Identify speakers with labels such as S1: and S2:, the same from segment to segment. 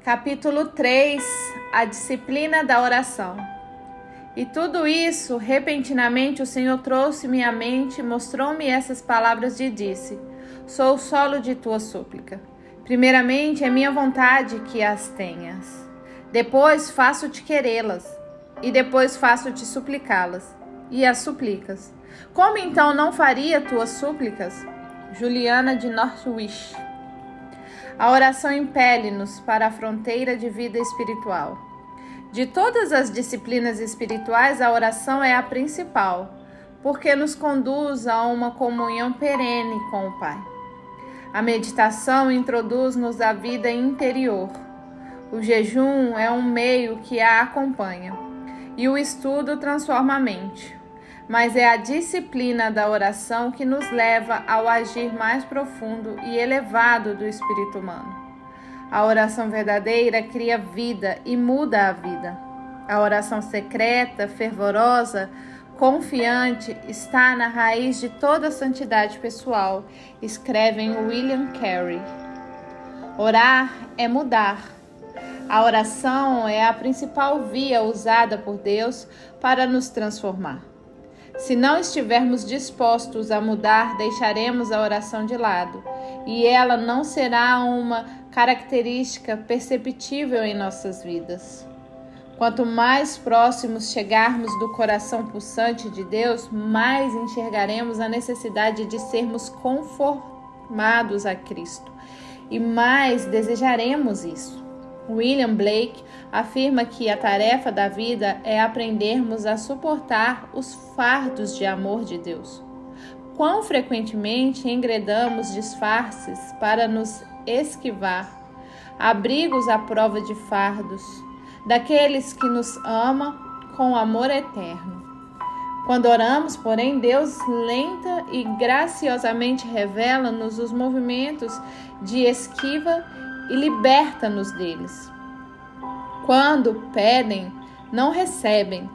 S1: Capítulo 3. A disciplina da oração. E tudo isso, repentinamente, o Senhor trouxe-me à mente, mostrou-me essas palavras e disse: Sou o solo de tua súplica. Primeiramente, é minha vontade que as tenhas. Depois faço-te querê-las. E depois faço-te suplicá-las. E as suplicas. Como então não faria tuas súplicas? Juliana de Northwich. A oração impele-nos para a fronteira de vida espiritual. De todas as disciplinas espirituais, a oração é a principal, porque nos conduz a uma comunhão perene com o Pai. A meditação introduz-nos à vida interior. O jejum é um meio que a acompanha, e o estudo transforma a mente. Mas é a disciplina da oração que nos leva ao agir mais profundo e elevado do espírito humano. A oração verdadeira cria vida e muda a vida. A oração secreta, fervorosa, confiante, está na raiz de toda a santidade pessoal, escrevem William Carey. Orar é mudar. A oração é a principal via usada por Deus para nos transformar. Se não estivermos dispostos a mudar, deixaremos a oração de lado, e ela não será uma característica perceptível em nossas vidas. Quanto mais próximos chegarmos do coração pulsante de Deus, mais enxergaremos a necessidade de sermos conformados a Cristo, e mais desejaremos isso. William Blake afirma que a tarefa da vida é aprendermos a suportar os fardos de amor de Deus. Quão frequentemente engredamos disfarces para nos esquivar, abrigos à prova de fardos, daqueles que nos ama com amor eterno. Quando oramos, porém, Deus lenta e graciosamente revela-nos os movimentos de esquiva e liberta-nos deles. Quando pedem, não recebem,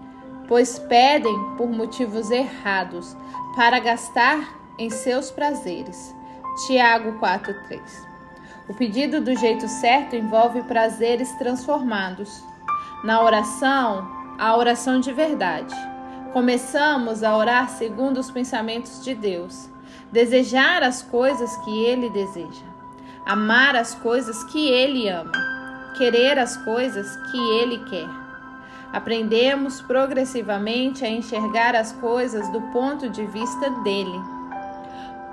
S1: pois pedem por motivos errados, para gastar em seus prazeres. Tiago 4,3. O pedido do jeito certo envolve prazeres transformados. Na oração, a oração de verdade. Começamos a orar segundo os pensamentos de Deus, desejar as coisas que Ele deseja. Amar as coisas que Ele ama, querer as coisas que Ele quer. Aprendemos progressivamente a enxergar as coisas do ponto de vista dele.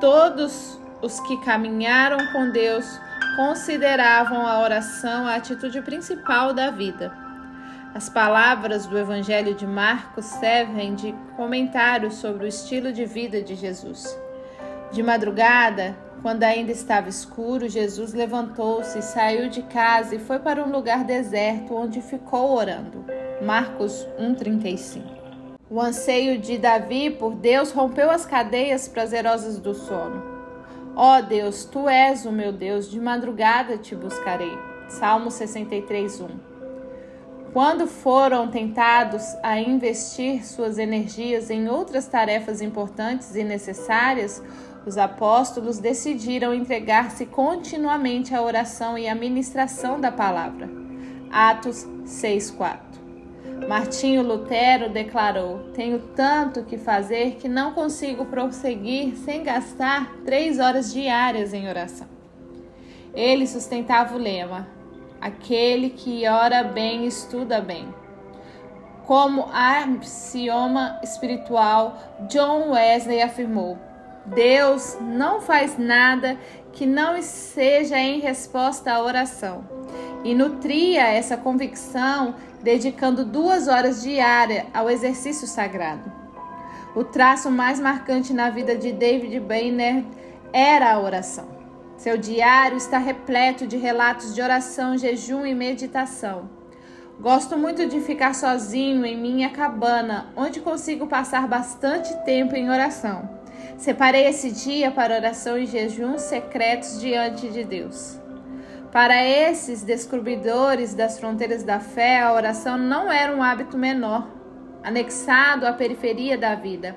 S1: Todos os que caminharam com Deus consideravam a oração a atitude principal da vida. As palavras do Evangelho de Marcos servem de comentário sobre o estilo de vida de Jesus. De madrugada, quando ainda estava escuro, Jesus levantou-se, saiu de casa e foi para um lugar deserto, onde ficou orando. Marcos 1,35. O anseio de Davi por Deus rompeu as cadeias prazerosas do sono. Ó Deus, Tu és o meu Deus, de madrugada te buscarei. Salmo 63:1. Quando foram tentados a investir suas energias em outras tarefas importantes e necessárias, os apóstolos decidiram entregar-se continuamente à oração e à ministração da palavra. Atos 6,4. Martinho Lutero declarou: Tenho tanto que fazer que não consigo prosseguir sem gastar 3 horas diárias em oração. Ele sustentava o lema: aquele que ora bem, estuda bem. Como axioma espiritual, John Wesley afirmou: Deus não faz nada que não seja em resposta à oração. E nutria essa convicção dedicando 2 horas diárias ao exercício sagrado. O traço mais marcante na vida de David Brainerd era a oração. Seu diário está repleto de relatos de oração, jejum e meditação. Gosto muito de ficar sozinho em minha cabana, onde consigo passar bastante tempo em oração. Separei esse dia para oração e jejum secretos diante de Deus. Para esses descobridores das fronteiras da fé, a oração não era um hábito menor, anexado à periferia da vida.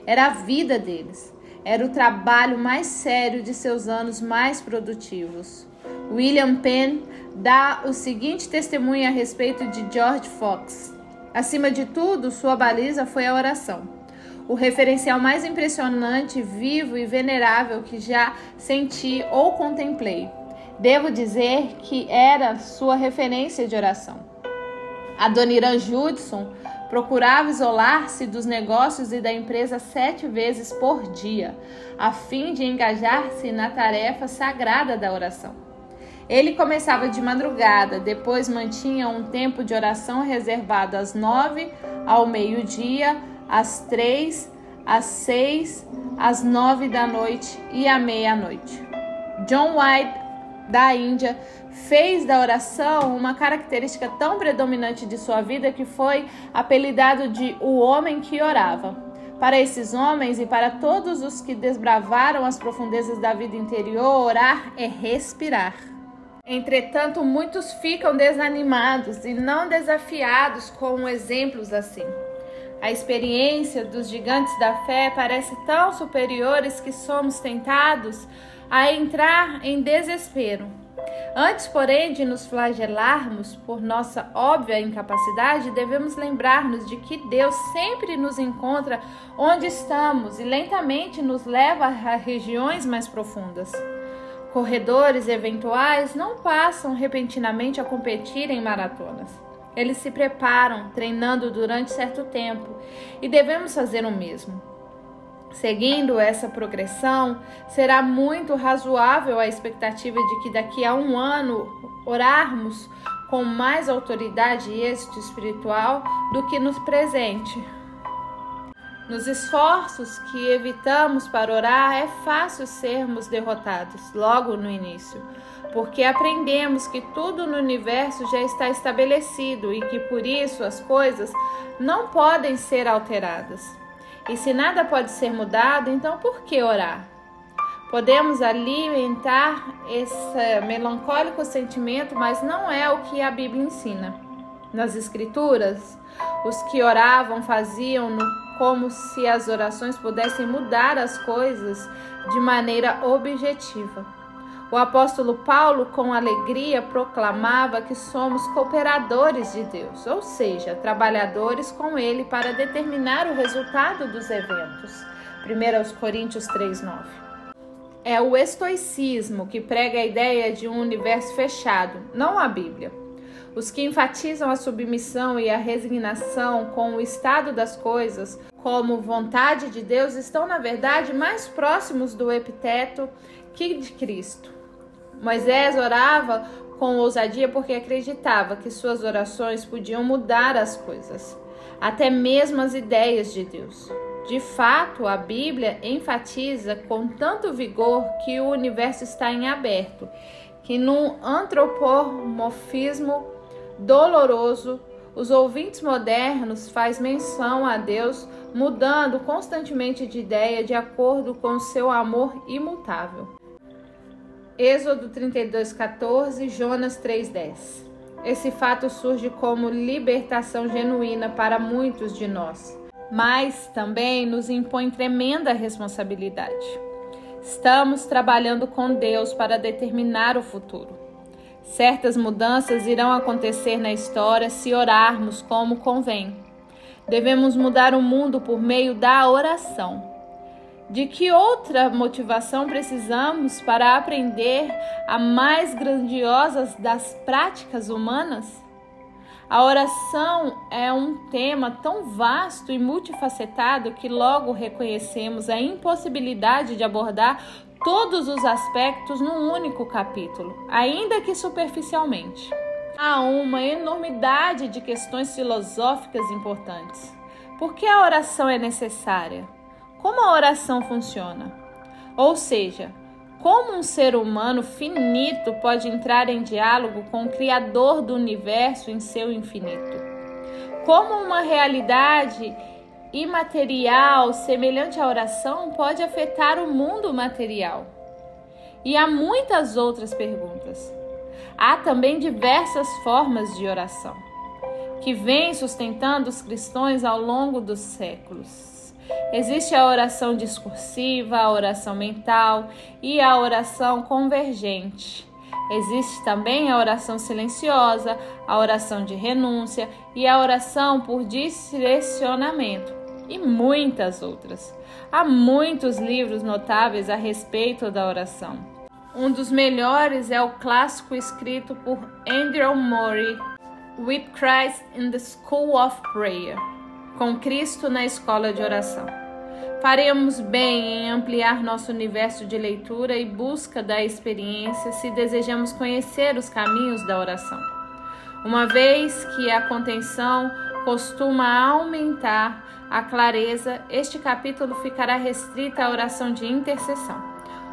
S1: Era a vida deles. Era o trabalho mais sério de seus anos mais produtivos. William Penn dá o seguinte testemunho a respeito de George Fox. Acima de tudo, sua baliza foi a oração. O referencial mais impressionante, vivo e venerável que já senti ou contemplei. Devo dizer que era sua referência de oração. Adoniran Judson procurava isolar-se dos negócios e da empresa 7 vezes por dia, a fim de engajar-se na tarefa sagrada da oração. Ele começava de madrugada, depois mantinha um tempo de oração reservado às 9, ao meio-dia, às 3, às 6, às 9 da noite e à meia-noite. John White, da Índia, fez da oração uma característica tão predominante de sua vida que foi apelidado de o homem que orava. Para esses homens e para todos os que desbravaram as profundezas da vida interior, orar é respirar. Entretanto, muitos ficam desanimados e não desafiados com exemplos assim. A experiência dos gigantes da fé parece tão superiores que somos tentados a entrar em desespero. Antes, porém, de nos flagelarmos por nossa óbvia incapacidade, devemos lembrar-nos de que Deus sempre nos encontra onde estamos e lentamente nos leva a regiões mais profundas. Corredores eventuais não passam repentinamente a competir em maratonas. Eles se preparam, treinando durante certo tempo, e devemos fazer o mesmo. Seguindo essa progressão, será muito razoável a expectativa de que daqui a 1 ano orarmos com mais autoridade e êxito espiritual do que no presente. Nos esforços que evitamos para orar, é fácil sermos derrotados logo no início, porque aprendemos que tudo no universo já está estabelecido e que por isso as coisas não podem ser alteradas. E se nada pode ser mudado, então por que orar? Podemos alimentar esse melancólico sentimento, mas não é o que a Bíblia ensina. Nas Escrituras, os que oravam faziam-no como se as orações pudessem mudar as coisas de maneira objetiva. O apóstolo Paulo, com alegria, proclamava que somos cooperadores de Deus, ou seja, trabalhadores com Ele para determinar o resultado dos eventos. 1 Coríntios 3:9. É o estoicismo que prega a ideia de um universo fechado, não a Bíblia. Os que enfatizam a submissão e a resignação com o estado das coisas como vontade de Deus estão, na verdade, mais próximos do epiteto que de Cristo. Moisés orava com ousadia porque acreditava que suas orações podiam mudar as coisas, até mesmo as ideias de Deus. De fato, a Bíblia enfatiza com tanto vigor que o universo está em aberto, que num antropomorfismo doloroso, os ouvintes modernos faz menção a Deus mudando constantemente de ideia de acordo com seu amor imutável. Êxodo 32:14, Jonas 3:10. Esse fato surge como libertação genuína para muitos de nós, mas também nos impõe tremenda responsabilidade. Estamos trabalhando com Deus para determinar o futuro. Certas mudanças irão acontecer na história se orarmos como convém. Devemos mudar o mundo por meio da oração. De que outra motivação precisamos para aprender a mais grandiosa das práticas humanas? A oração é um tema tão vasto e multifacetado que logo reconhecemos a impossibilidade de abordar todos os aspectos num único capítulo, ainda que superficialmente. Há uma enormidade de questões filosóficas importantes. Por que a oração é necessária? Como a oração funciona? Ou seja, como um ser humano finito pode entrar em diálogo com o Criador do universo em seu infinito? Como uma realidade imaterial semelhante à oração pode afetar o mundo material? E há muitas outras perguntas. Há também diversas formas de oração, que vêm sustentando os cristãos ao longo dos séculos. Existe a oração discursiva, a oração mental e a oração convergente. Existe também a oração silenciosa, a oração de renúncia e a oração por direcionamento, e muitas outras. Há muitos livros notáveis a respeito da oração. Um dos melhores é o clássico escrito por Andrew Murray, With Christ in the School of Prayer, com Cristo na escola de oração. Faremos bem em ampliar nosso universo de leitura e busca da experiência se desejamos conhecer os caminhos da oração. Uma vez que a contenção costuma aumentar a clareza, este capítulo ficará restrito à oração de intercessão,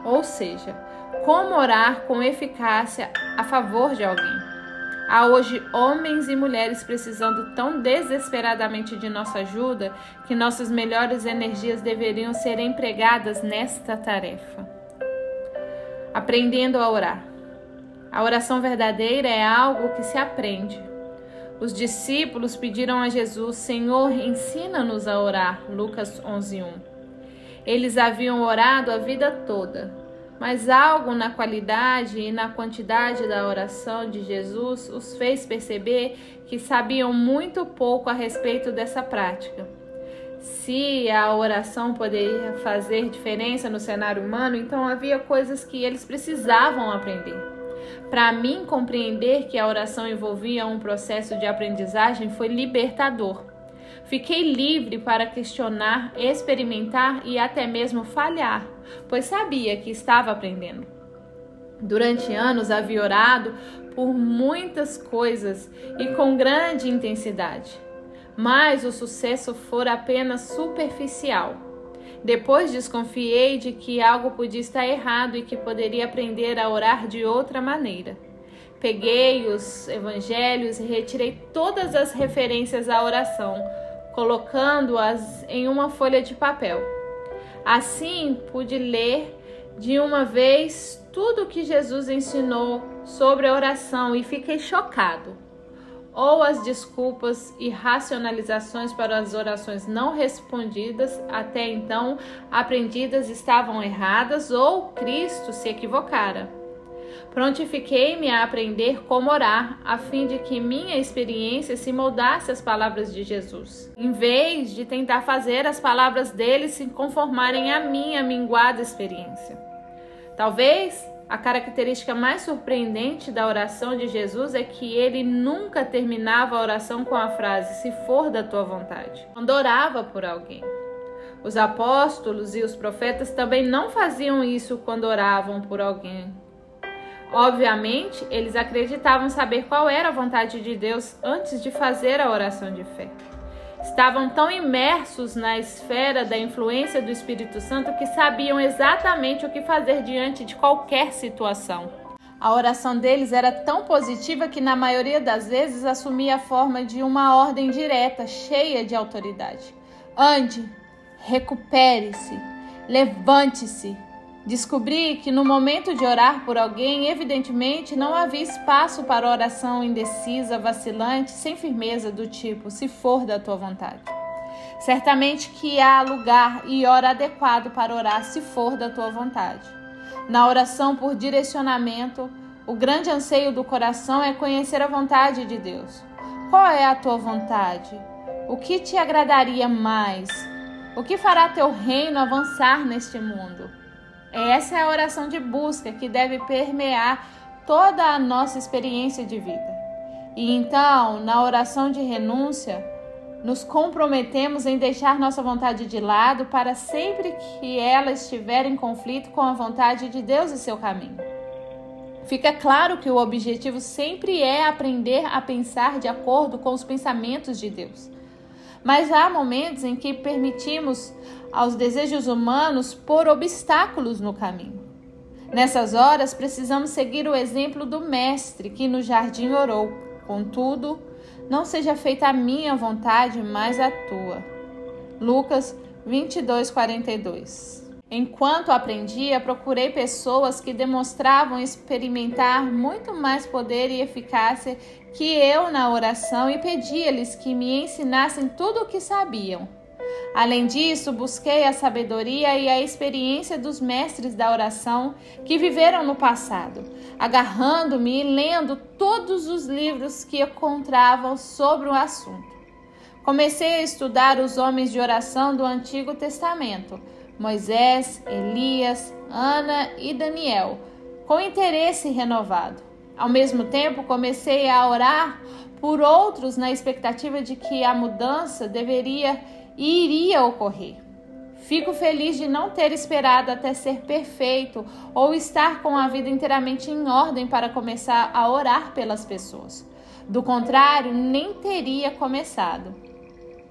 S1: ou seja, como orar com eficácia a favor de alguém. Há hoje homens e mulheres precisando tão desesperadamente de nossa ajuda que nossas melhores energias deveriam ser empregadas nesta tarefa. Aprendendo a orar. A oração verdadeira é algo que se aprende. Os discípulos pediram a Jesus: Senhor, ensina-nos a orar. Lucas 11:1. Eles haviam orado a vida toda. Mas algo na qualidade e na quantidade da oração de Jesus os fez perceber que sabiam muito pouco a respeito dessa prática. Se a oração poderia fazer diferença no cenário humano, então havia coisas que eles precisavam aprender. Para mim, compreender que a oração envolvia um processo de aprendizagem foi libertador. Fiquei livre para questionar, experimentar e até mesmo falhar, pois sabia que estava aprendendo. Durante anos havia orado por muitas coisas e com grande intensidade, mas o sucesso fora apenas superficial. Depois desconfiei de que algo podia estar errado e que poderia aprender a orar de outra maneira. Peguei os evangelhos e retirei todas as referências à oração, colocando-as em uma folha de papel. Assim, pude ler de uma vez tudo o que Jesus ensinou sobre a oração e fiquei chocado. Ou as desculpas e racionalizações para as orações não respondidas, até então aprendidas, estavam erradas, ou Cristo se equivocara. Prontifiquei-me a aprender como orar, a fim de que minha experiência se moldasse às palavras de Jesus, em vez de tentar fazer as palavras dele se conformarem à minha minguada experiência. Talvez a característica mais surpreendente da oração de Jesus é que ele nunca terminava a oração com a frase, se for da tua vontade, quando orava por alguém. Os apóstolos e os profetas também não faziam isso quando oravam por alguém. Obviamente, eles acreditavam saber qual era a vontade de Deus antes de fazer a oração de fé. Estavam tão imersos na esfera da influência do Espírito Santo que sabiam exatamente o que fazer diante de qualquer situação. A oração deles era tão positiva que, na maioria das vezes, assumia a forma de uma ordem direta, cheia de autoridade. Ande, recupere-se, levante-se. Descobri que no momento de orar por alguém, evidentemente, não havia espaço para oração indecisa, vacilante, sem firmeza do tipo, se for da tua vontade. Certamente que há lugar e hora adequado para orar, se for da tua vontade. Na oração por direcionamento, o grande anseio do coração é conhecer a vontade de Deus. Qual é a tua vontade? O que te agradaria mais? O que fará teu reino avançar neste mundo? Essa é a oração de busca que deve permear toda a nossa experiência de vida. E então, na oração de renúncia, nos comprometemos em deixar nossa vontade de lado para sempre que ela estiver em conflito com a vontade de Deus e seu caminho. Fica claro que o objetivo sempre é aprender a pensar de acordo com os pensamentos de Deus. Mas há momentos em que permitimos aos desejos humanos pôr obstáculos no caminho. Nessas horas, precisamos seguir o exemplo do Mestre que no jardim orou. Contudo, não seja feita a minha vontade, mas a tua. Lucas 22:42. Enquanto aprendia, procurei pessoas que demonstravam experimentar muito mais poder e eficácia que eu na oração e pedia-lhes que me ensinassem tudo o que sabiam. Além disso, busquei a sabedoria e a experiência dos mestres da oração que viveram no passado, agarrando-me e lendo todos os livros que encontravam sobre o assunto. Comecei a estudar os homens de oração do Antigo Testamento, Moisés, Elias, Ana e Daniel, com interesse renovado. Ao mesmo tempo, comecei a orar por outros na expectativa de que a mudança deveria e iria ocorrer. Fico feliz de não ter esperado até ser perfeito ou estar com a vida inteiramente em ordem para começar a orar pelas pessoas. Do contrário, nem teria começado.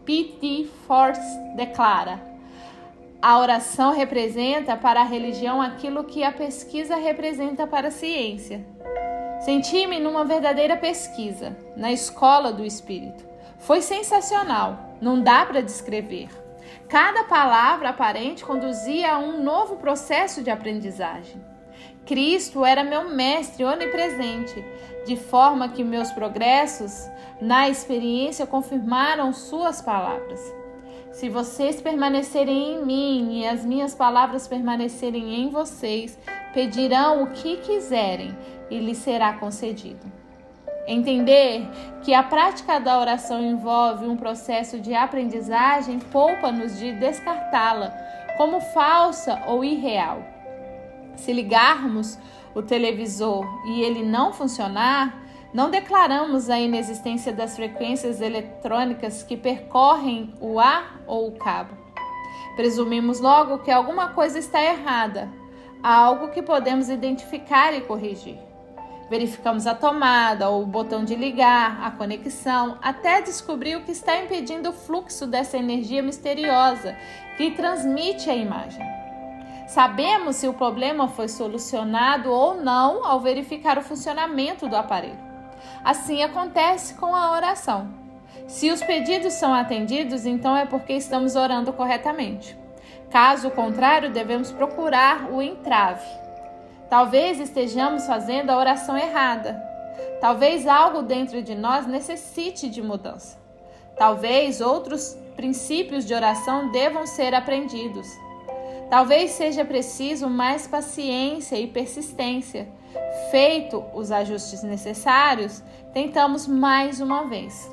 S1: P.T. Force declara: a oração representa para a religião aquilo que a pesquisa representa para a ciência. Senti-me numa verdadeira pesquisa, na escola do Espírito. Foi sensacional, não dá para descrever. Cada palavra aparente conduzia a um novo processo de aprendizagem. Cristo era meu mestre onipresente, de forma que meus progressos na experiência confirmaram suas palavras. Se vocês permanecerem em mim e as minhas palavras permanecerem em vocês, pedirão o que quiserem e lhes será concedido. Entender que a prática da oração envolve um processo de aprendizagem poupa-nos de descartá-la como falsa ou irreal. Se ligarmos o televisor e ele não funcionar, não declaramos a inexistência das frequências eletrônicas que percorrem o ar ou o cabo. Presumimos logo que alguma coisa está errada, algo que podemos identificar e corrigir. Verificamos a tomada ou o botão de ligar, a conexão, até descobrir o que está impedindo o fluxo dessa energia misteriosa que transmite a imagem. Sabemos se o problema foi solucionado ou não ao verificar o funcionamento do aparelho. Assim acontece com a oração. Se os pedidos são atendidos, então é porque estamos orando corretamente. Caso contrário, devemos procurar o entrave. Talvez estejamos fazendo a oração errada. Talvez algo dentro de nós necessite de mudança. Talvez outros princípios de oração devam ser aprendidos. Talvez seja preciso mais paciência e persistência. Feito os ajustes necessários, tentamos mais uma vez.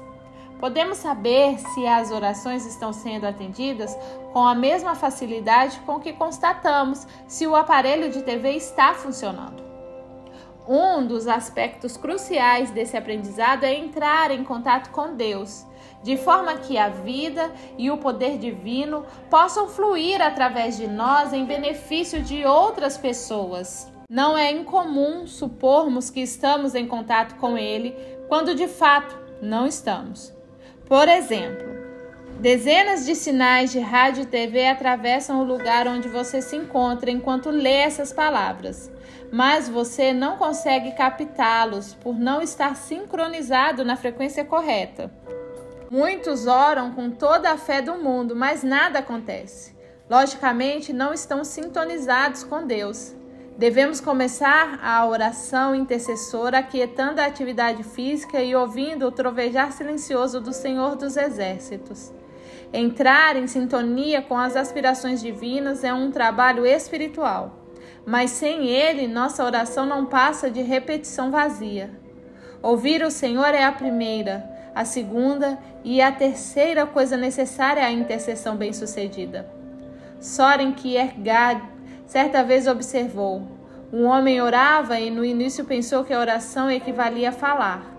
S1: Podemos saber se as orações estão sendo atendidas com a mesma facilidade com que constatamos se o aparelho de TV está funcionando. Um dos aspectos cruciais desse aprendizado é entrar em contato com Deus, de forma que a vida e o poder divino possam fluir através de nós em benefício de outras pessoas. Não é incomum supormos que estamos em contato com Ele, quando de fato não estamos. Por exemplo, dezenas de sinais de rádio e TV atravessam o lugar onde você se encontra enquanto lê essas palavras, mas você não consegue captá-los por não estar sincronizado na frequência correta. Muitos oram com toda a fé do mundo, mas nada acontece. Logicamente, não estão sintonizados com Deus. Devemos começar a oração intercessora aquietando a atividade física e ouvindo o trovejar silencioso do Senhor dos Exércitos. Entrar em sintonia com as aspirações divinas é um trabalho espiritual, mas sem ele, nossa oração não passa de repetição vazia. Ouvir o Senhor é a primeira, a segunda e a terceira coisa necessária à intercessão bem-sucedida. Soren Kierkegaard certa vez observou: um homem orava e no início pensou que a oração equivalia a falar.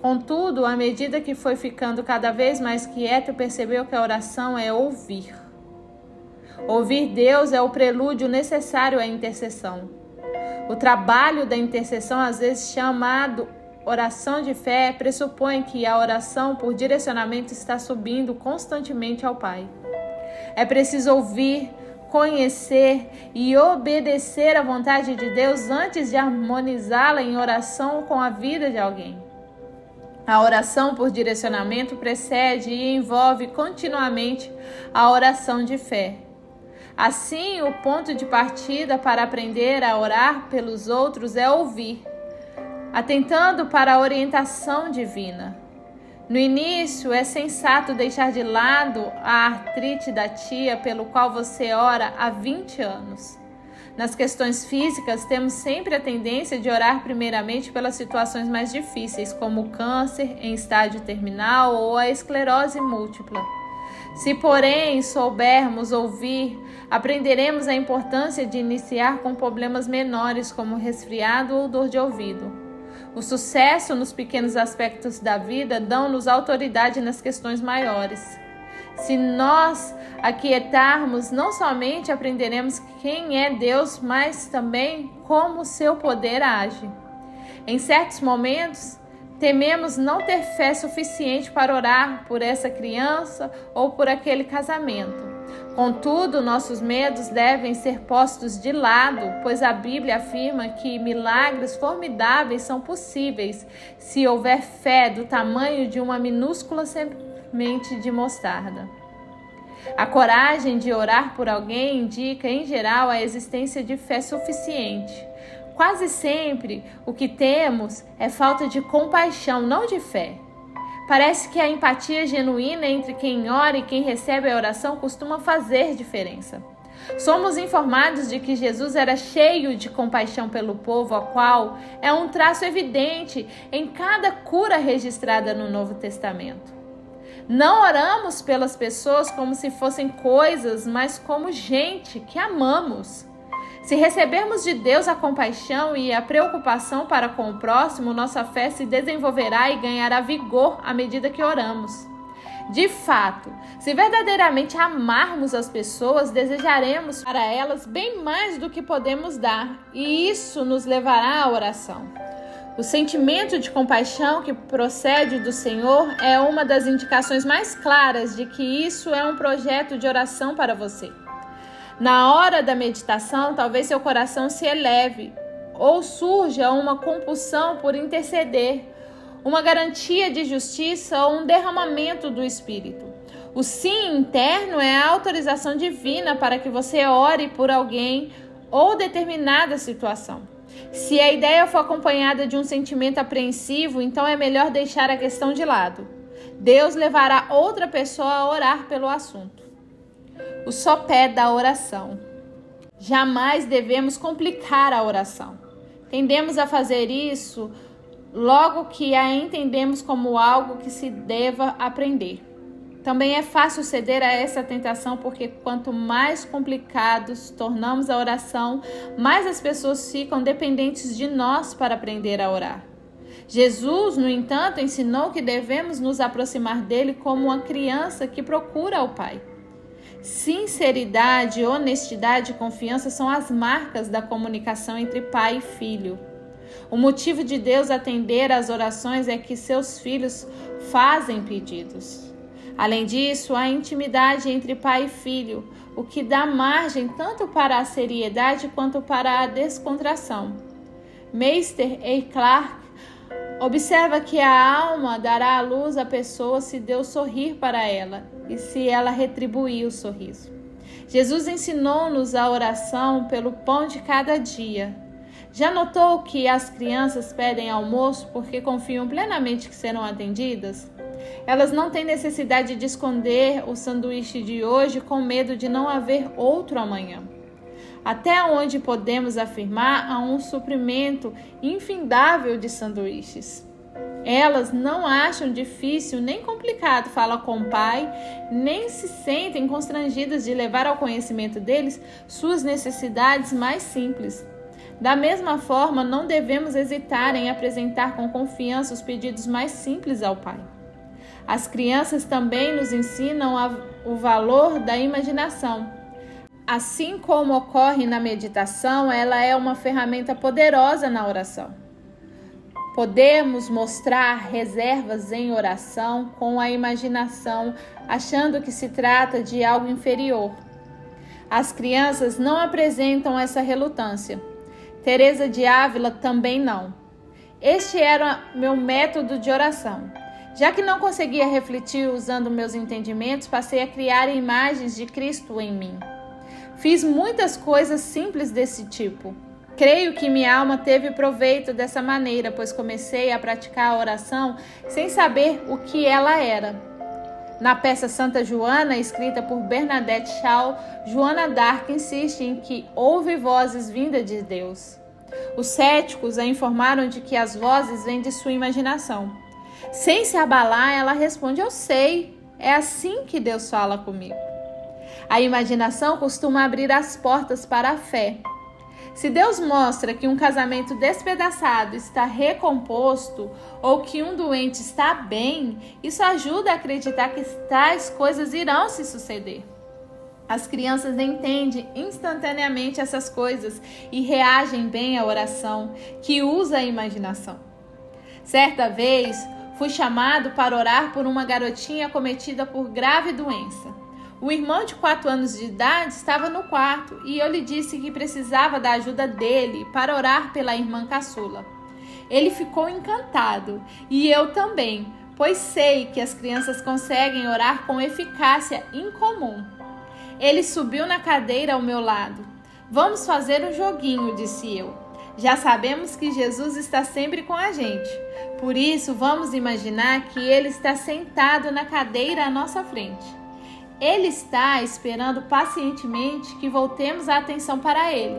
S1: Contudo, à medida que foi ficando cada vez mais quieto, percebeu que a oração é ouvir. Ouvir Deus é o prelúdio necessário à intercessão. O trabalho da intercessão, às vezes chamado oração de fé, pressupõe que a oração por direcionamento está subindo constantemente ao Pai. É preciso ouvir, conhecer e obedecer à vontade de Deus antes de harmonizá-la em oração com a vida de alguém. A oração por direcionamento precede e envolve continuamente a oração de fé. Assim, o ponto de partida para aprender a orar pelos outros é ouvir, atentando para a orientação divina. No início, é sensato deixar de lado a artrite da tia pelo qual você ora há 20 anos. Nas questões físicas, temos sempre a tendência de orar primeiramente pelas situações mais difíceis, como o câncer em estágio terminal ou a esclerose múltipla. Se, porém, soubermos ouvir, aprenderemos a importância de iniciar com problemas menores, como resfriado ou dor de ouvido. O sucesso nos pequenos aspectos da vida dão-nos autoridade nas questões maiores. Se nós aquietarmos, não somente aprenderemos quem é Deus, mas também como o seu poder age. Em certos momentos, tememos não ter fé suficiente para orar por essa criança ou por aquele casamento. Contudo, nossos medos devem ser postos de lado, pois a Bíblia afirma que milagres formidáveis são possíveis se houver fé do tamanho de uma minúscula semente de mostarda. A coragem de orar por alguém indica, em geral, a existência de fé suficiente. Quase sempre, o que temos é falta de compaixão, não de fé. Parece que a empatia genuína entre quem ora e quem recebe a oração costuma fazer diferença. Somos informados de que Jesus era cheio de compaixão pelo povo, a qual é um traço evidente em cada cura registrada no Novo Testamento. Não oramos pelas pessoas como se fossem coisas, mas como gente que amamos. Se recebermos de Deus a compaixão e a preocupação para com o próximo, nossa fé se desenvolverá e ganhará vigor à medida que oramos. De fato, se verdadeiramente amarmos as pessoas, desejaremos para elas bem mais do que podemos dar, e isso nos levará à oração. O sentimento de compaixão que procede do Senhor é uma das indicações mais claras de que isso é um projeto de oração para você. Na hora da meditação, talvez seu coração se eleve ou surja uma compulsão por interceder, uma garantia de justiça ou um derramamento do Espírito. O sim interno é a autorização divina para que você ore por alguém ou determinada situação. Se a ideia for acompanhada de um sentimento apreensivo, então é melhor deixar a questão de lado. Deus levará outra pessoa a orar pelo assunto. O sopé da oração. Jamais devemos complicar a oração. Tendemos a fazer isso logo que a entendemos como algo que se deva aprender. Também é fácil ceder a essa tentação, porque quanto mais complicados tornamos a oração, mais as pessoas ficam dependentes de nós para aprender a orar. Jesus, no entanto, ensinou que devemos nos aproximar dele como uma criança que procura o Pai. Sinceridade, honestidade e confiança são as marcas da comunicação entre pai e filho. O motivo de Deus atender às orações é que seus filhos fazem pedidos. Além disso, há intimidade entre pai e filho, o que dá margem tanto para a seriedade quanto para a descontração. Meister E. Clark observa que a alma dará à luz à pessoa se Deus sorrir para ela e se ela retribuir o sorriso. Jesus ensinou-nos a oração pelo pão de cada dia. Já notou que as crianças pedem almoço porque confiam plenamente que serão atendidas? Elas não têm necessidade de esconder o sanduíche de hoje com medo de não haver outro amanhã. Até onde podemos afirmar, há um suprimento infindável de sanduíches. Elas não acham difícil nem complicado falar com o pai, nem se sentem constrangidas de levar ao conhecimento deles suas necessidades mais simples. Da mesma forma, não devemos hesitar em apresentar com confiança os pedidos mais simples ao pai. As crianças também nos ensinam o valor da imaginação. Assim como ocorre na meditação, ela é uma ferramenta poderosa na oração. Podemos mostrar reservas em oração com a imaginação, achando que se trata de algo inferior. As crianças não apresentam essa relutância. Teresa de Ávila também não. Este era meu método de oração. Já que não conseguia refletir usando meus entendimentos, passei a criar imagens de Cristo em mim. Fiz muitas coisas simples desse tipo. Creio que minha alma teve proveito dessa maneira, pois comecei a praticar a oração sem saber o que ela era. Na peça Santa Joana, escrita por Bernadette Shaw, Joana d'Arc insiste em que houve vozes vindas de Deus. Os céticos a informaram de que as vozes vêm de sua imaginação. Sem se abalar, ela responde: eu sei, é assim que Deus fala comigo. A imaginação costuma abrir as portas para a fé. Se Deus mostra que um casamento despedaçado está recomposto ou que um doente está bem, isso ajuda a acreditar que tais coisas irão se suceder. As crianças entendem instantaneamente essas coisas e reagem bem à oração, que usa a imaginação. Certa vez, fui chamado para orar por uma garotinha acometida por grave doença. O irmão de 4 anos de idade estava no quarto e eu lhe disse que precisava da ajuda dele para orar pela irmã caçula. Ele ficou encantado e eu também, pois sei que as crianças conseguem orar com eficácia incomum. Ele subiu na cadeira ao meu lado. Vamos fazer um joguinho, disse eu. Já sabemos que Jesus está sempre com a gente. Por isso, vamos imaginar que ele está sentado na cadeira à nossa frente. Ele está esperando pacientemente que voltemos a atenção para ele.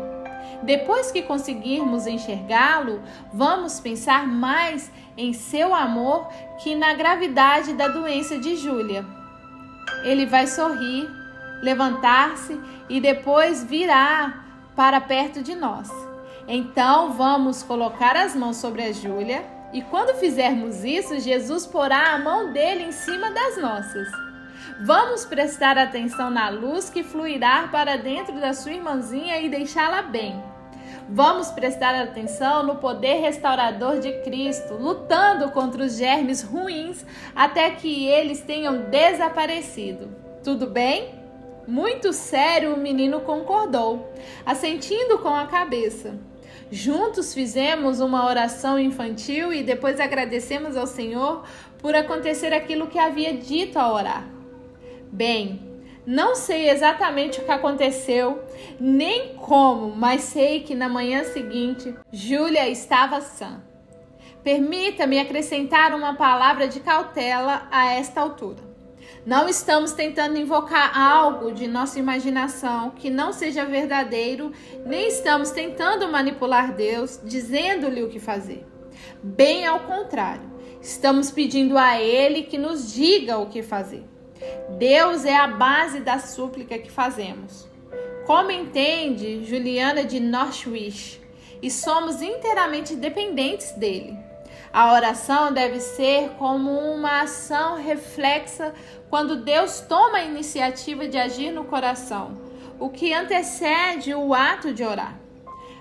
S1: Depois que conseguirmos enxergá-lo, vamos pensar mais em seu amor que na gravidade da doença de Júlia. Ele vai sorrir, levantar-se e depois virá para perto de nós. Então vamos colocar as mãos sobre a Júlia e quando fizermos isso, Jesus porá a mão dele em cima das nossas. Vamos prestar atenção na luz que fluirá para dentro da sua irmãzinha e deixá-la bem. Vamos prestar atenção no poder restaurador de Cristo, lutando contra os germes ruins até que eles tenham desaparecido. Tudo bem? Muito sério, o menino concordou, assentindo com a cabeça. Juntos fizemos uma oração infantil e depois agradecemos ao Senhor por acontecer aquilo que havia dito ao orar. Bem, não sei exatamente o que aconteceu, nem como, mas sei que na manhã seguinte, Júlia estava sã. Permita-me acrescentar uma palavra de cautela a esta altura. Não estamos tentando invocar algo de nossa imaginação que não seja verdadeiro, nem estamos tentando manipular Deus, dizendo-lhe o que fazer. Bem ao contrário, estamos pedindo a Ele que nos diga o que fazer. Deus é a base da súplica que fazemos. Como entende Juliana de Norwich, e somos inteiramente dependentes dele. A oração deve ser como uma ação reflexa quando Deus toma a iniciativa de agir no coração, o que antecede o ato de orar.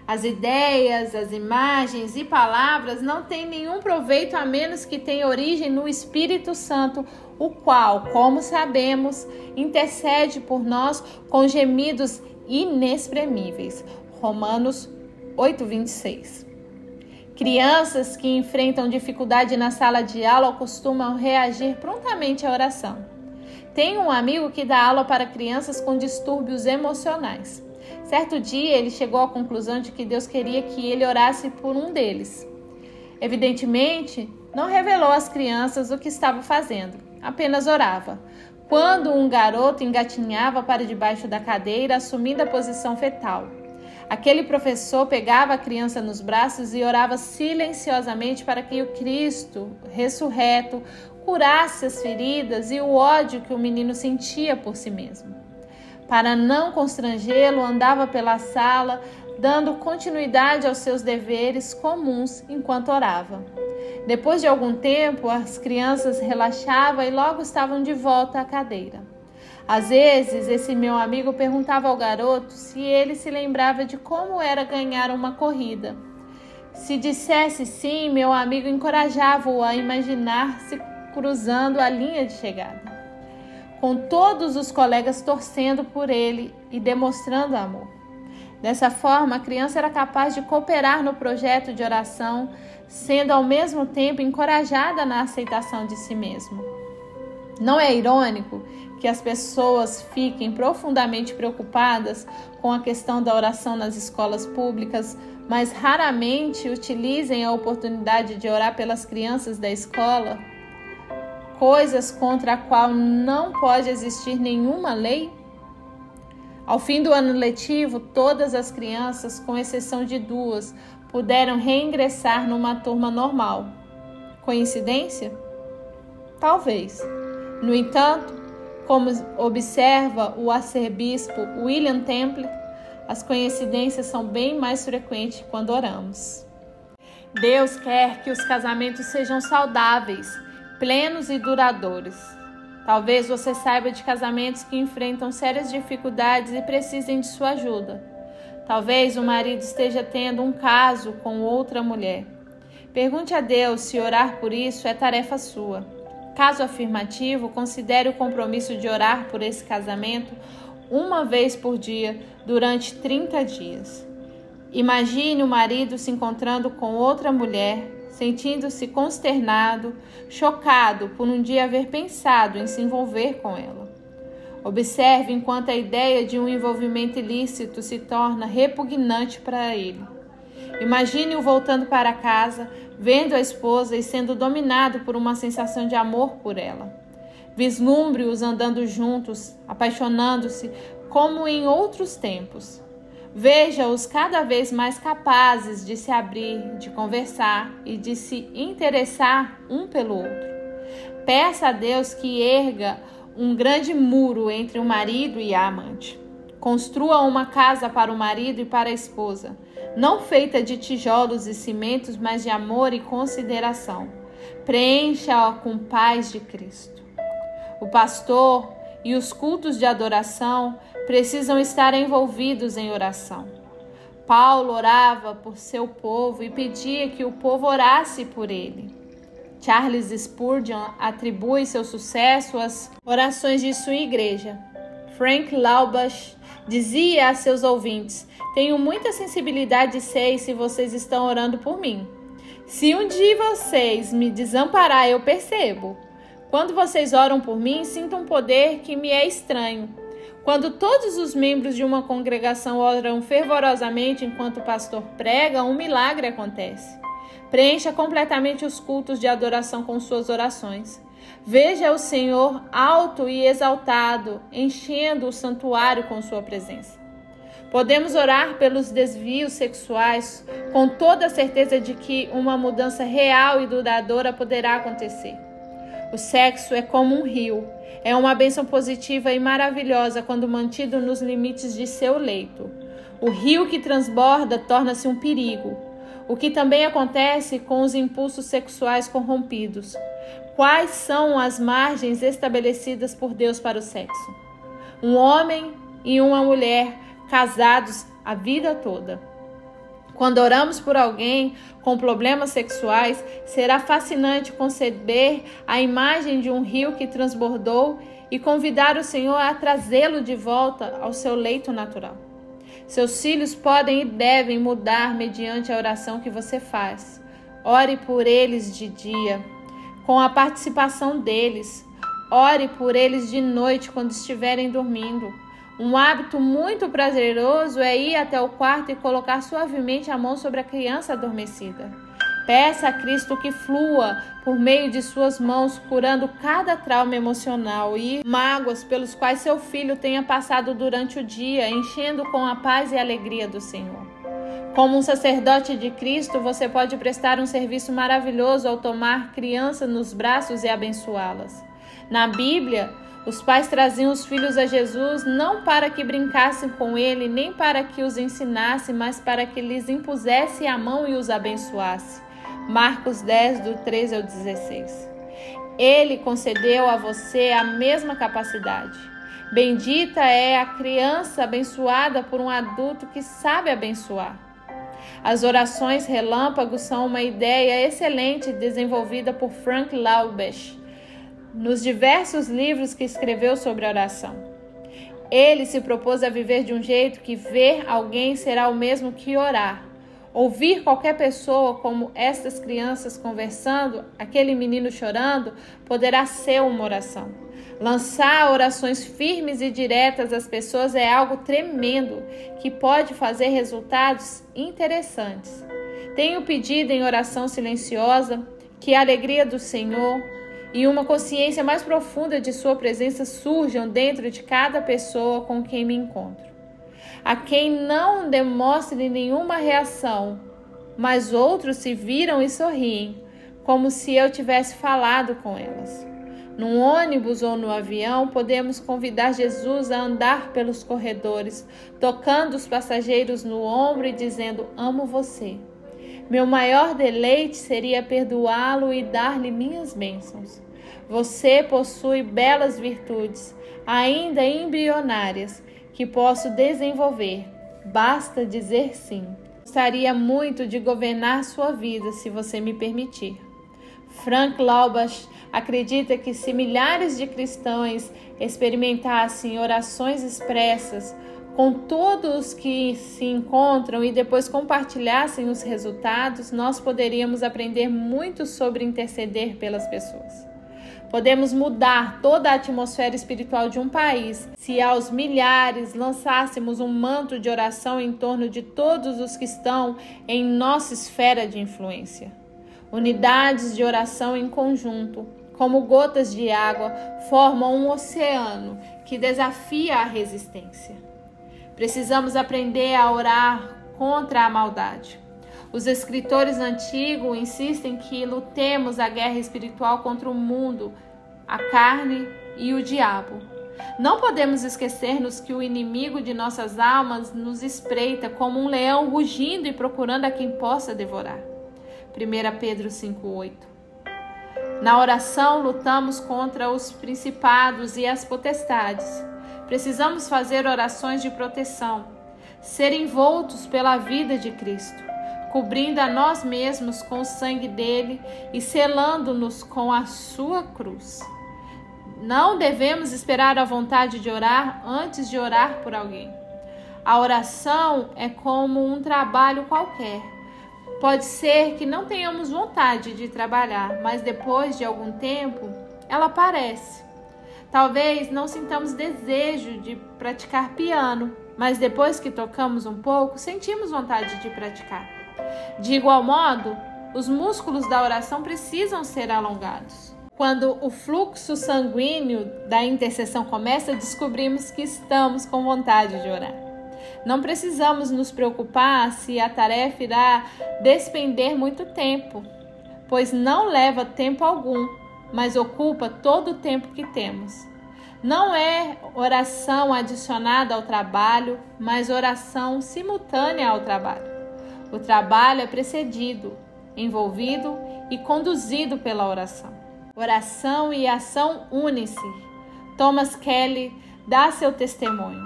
S1: As ideias, as imagens e palavras não têm nenhum proveito a menos que tenha origem no Espírito Santo, o qual, como sabemos, intercede por nós com gemidos inexprimíveis. Romanos 8:26. Crianças que enfrentam dificuldade na sala de aula costumam reagir prontamente à oração. Tenho um amigo que dá aula para crianças com distúrbios emocionais. Certo dia, ele chegou à conclusão de que Deus queria que ele orasse por um deles. Evidentemente, não revelou às crianças o que estava fazendo, apenas orava. Quando um garoto engatinhava para debaixo da cadeira, assumindo a posição fetal. Aquele professor pegava a criança nos braços e orava silenciosamente para que o Cristo, ressurreto, curasse as feridas e o ódio que o menino sentia por si mesmo. Para não constrangê-lo, andava pela sala, dando continuidade aos seus deveres comuns enquanto orava. Depois de algum tempo, as crianças relaxavam e logo estavam de volta à cadeira. Às vezes, esse meu amigo perguntava ao garoto se ele se lembrava de como era ganhar uma corrida. Se dissesse sim, meu amigo encorajava-o a imaginar-se cruzando a linha de chegada, com todos os colegas torcendo por ele e demonstrando amor. Dessa forma, a criança era capaz de cooperar no projeto de oração, sendo ao mesmo tempo encorajada na aceitação de si mesmo. Não é irônico que as pessoas fiquem profundamente preocupadas com a questão da oração nas escolas públicas, mas raramente utilizem a oportunidade de orar pelas crianças da escola, coisas contra a qual não pode existir nenhuma lei? Ao fim do ano letivo, todas as crianças, com exceção de 2, puderam reingressar numa turma normal. Coincidência? Talvez. No entanto, como observa o arcebispo William Temple, as coincidências são bem mais frequentes quando oramos. Deus quer que os casamentos sejam saudáveis, plenos e duradouros. Talvez você saiba de casamentos que enfrentam sérias dificuldades e precisem de sua ajuda. Talvez o marido esteja tendo um caso com outra mulher. Pergunte a Deus se orar por isso é tarefa sua. Caso afirmativo, considere o compromisso de orar por esse casamento uma vez por dia durante 30 dias. Imagine o marido se encontrando com outra mulher, sentindo-se consternado, chocado por um dia haver pensado em se envolver com ela. Observe enquanto a ideia de um envolvimento ilícito se torna repugnante para ele. Imagine-o voltando para casa, vendo a esposa e sendo dominado por uma sensação de amor por ela. Vislumbre-os andando juntos, apaixonando-se como em outros tempos. Veja-os cada vez mais capazes de se abrir, de conversar e de se interessar um pelo outro. Peça a Deus que erga um grande muro entre o marido e a amante. Construa uma casa para o marido e para a esposa, não feita de tijolos e cimentos, mas de amor e consideração. Preencha-a com paz de Cristo. O pastor e os cultos de adoração precisam estar envolvidos em oração. Paulo orava por seu povo e pedia que o povo orasse por ele. Charles Spurgeon atribui seu sucesso às orações de sua igreja. Frank Laubach dizia a seus ouvintes: tenho muita sensibilidade e sei se vocês estão orando por mim. Se um de vocês me desamparar, eu percebo. Quando vocês oram por mim, sinto um poder que me é estranho. Quando todos os membros de uma congregação oram fervorosamente enquanto o pastor prega, um milagre acontece. Preencha completamente os cultos de adoração com suas orações. Veja o Senhor alto e exaltado, enchendo o santuário com sua presença. Podemos orar pelos desvios sexuais com toda a certeza de que uma mudança real e duradoura poderá acontecer. O sexo é como um rio. É uma bênção positiva e maravilhosa quando mantido nos limites de seu leito. O rio que transborda torna-se um perigo. O que também acontece com os impulsos sexuais corrompidos. Quais são as margens estabelecidas por Deus para o sexo? Um homem e uma mulher casados a vida toda. Quando oramos por alguém com problemas sexuais, será fascinante conceber a imagem de um rio que transbordou e convidar o Senhor a trazê-lo de volta ao seu leito natural. Seus filhos podem e devem mudar mediante a oração que você faz. Ore por eles de dia, com a participação deles. Ore por eles de noite, quando estiverem dormindo. Um hábito muito prazeroso é ir até o quarto e colocar suavemente a mão sobre a criança adormecida. Peça a Cristo que flua por meio de suas mãos, curando cada trauma emocional e mágoas pelos quais seu filho tenha passado durante o dia, enchendo com a paz e alegria do Senhor. Como um sacerdote de Cristo, você pode prestar um serviço maravilhoso ao tomar criança nos braços e abençoá-las. Na Bíblia, os pais traziam os filhos a Jesus não para que brincassem com ele, nem para que os ensinasse, mas para que lhes impusesse a mão e os abençoasse. Marcos 10, do 13 ao 16. Ele concedeu a você a mesma capacidade. Bendita é a criança abençoada por um adulto que sabe abençoar. As orações relâmpagos são uma ideia excelente desenvolvida por Frank Laubach nos diversos livros que escreveu sobre a oração. Ele se propôs a viver de um jeito que ver alguém será o mesmo que orar. Ouvir qualquer pessoa, como estas crianças conversando, aquele menino chorando, poderá ser uma oração. Lançar orações firmes e diretas às pessoas é algo tremendo que pode fazer resultados interessantes. Tenho pedido em oração silenciosa que a alegria do Senhor e uma consciência mais profunda de sua presença surjam dentro de cada pessoa com quem me encontro. A quem não demonstre nenhuma reação, mas outros se viram e sorriem, como se eu tivesse falado com elas. Num ônibus ou no avião, podemos convidar Jesus a andar pelos corredores, tocando os passageiros no ombro e dizendo: amo você. Meu maior deleite seria perdoá-lo e dar-lhe minhas bênçãos. Você possui belas virtudes, ainda embrionárias, que posso desenvolver. Basta dizer sim. Gostaria muito de governar sua vida, se você me permitir. Frank Laubach acredita que se milhares de cristãos experimentassem orações expressas com todos que se encontram e depois compartilhassem os resultados, nós poderíamos aprender muito sobre interceder pelas pessoas. Podemos mudar toda a atmosfera espiritual de um país se aos milhares lançássemos um manto de oração em torno de todos os que estão em nossa esfera de influência. Unidades de oração em conjunto, como gotas de água, formam um oceano que desafia a resistência. Precisamos aprender a orar contra a maldade. Os escritores antigos insistem que lutemos a guerra espiritual contra o mundo, a carne e o diabo. Não podemos esquecer-nos que o inimigo de nossas almas nos espreita como um leão rugindo e procurando a quem possa devorar. 1 Pedro 5,8. Na oração, lutamos contra os principados e as potestades. Precisamos fazer orações de proteção, ser envoltos pela vida de Cristo, cobrindo a nós mesmos com o sangue dele e selando-nos com a sua cruz. Não devemos esperar a vontade de orar antes de orar por alguém. A oração é como um trabalho qualquer. Pode ser que não tenhamos vontade de trabalhar, mas depois de algum tempo, ela aparece. Talvez não sintamos desejo de praticar piano, mas depois que tocamos um pouco, sentimos vontade de praticar. De igual modo, os músculos da oração precisam ser alongados. Quando o fluxo sanguíneo da intercessão começa, descobrimos que estamos com vontade de orar. Não precisamos nos preocupar se a tarefa irá despender muito tempo, pois não leva tempo algum, mas ocupa todo o tempo que temos. Não é oração adicionada ao trabalho, mas oração simultânea ao trabalho. O trabalho é precedido, envolvido e conduzido pela oração. Oração e ação unem-se. Thomas Kelly dá seu testemunho.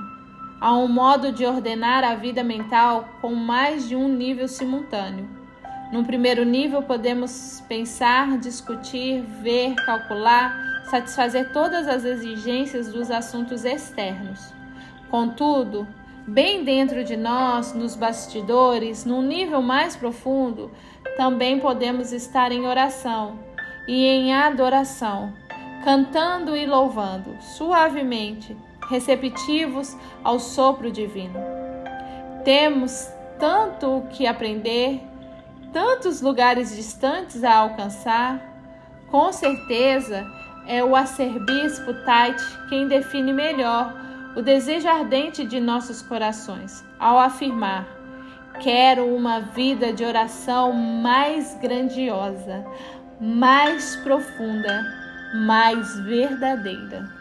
S1: Há um modo de ordenar a vida mental com mais de um nível simultâneo. No primeiro nível, podemos pensar, discutir, ver, calcular, satisfazer todas as exigências dos assuntos externos. Contudo, bem dentro de nós, nos bastidores, num nível mais profundo, também podemos estar em oração e em adoração, cantando e louvando suavemente, receptivos ao sopro divino. Temos tanto o que aprender, tantos lugares distantes a alcançar. Com certeza, é o arcebispo Tait quem define melhor o desejo ardente de nossos corações, ao afirmar: quero uma vida de oração mais grandiosa, mais profunda, mais verdadeira.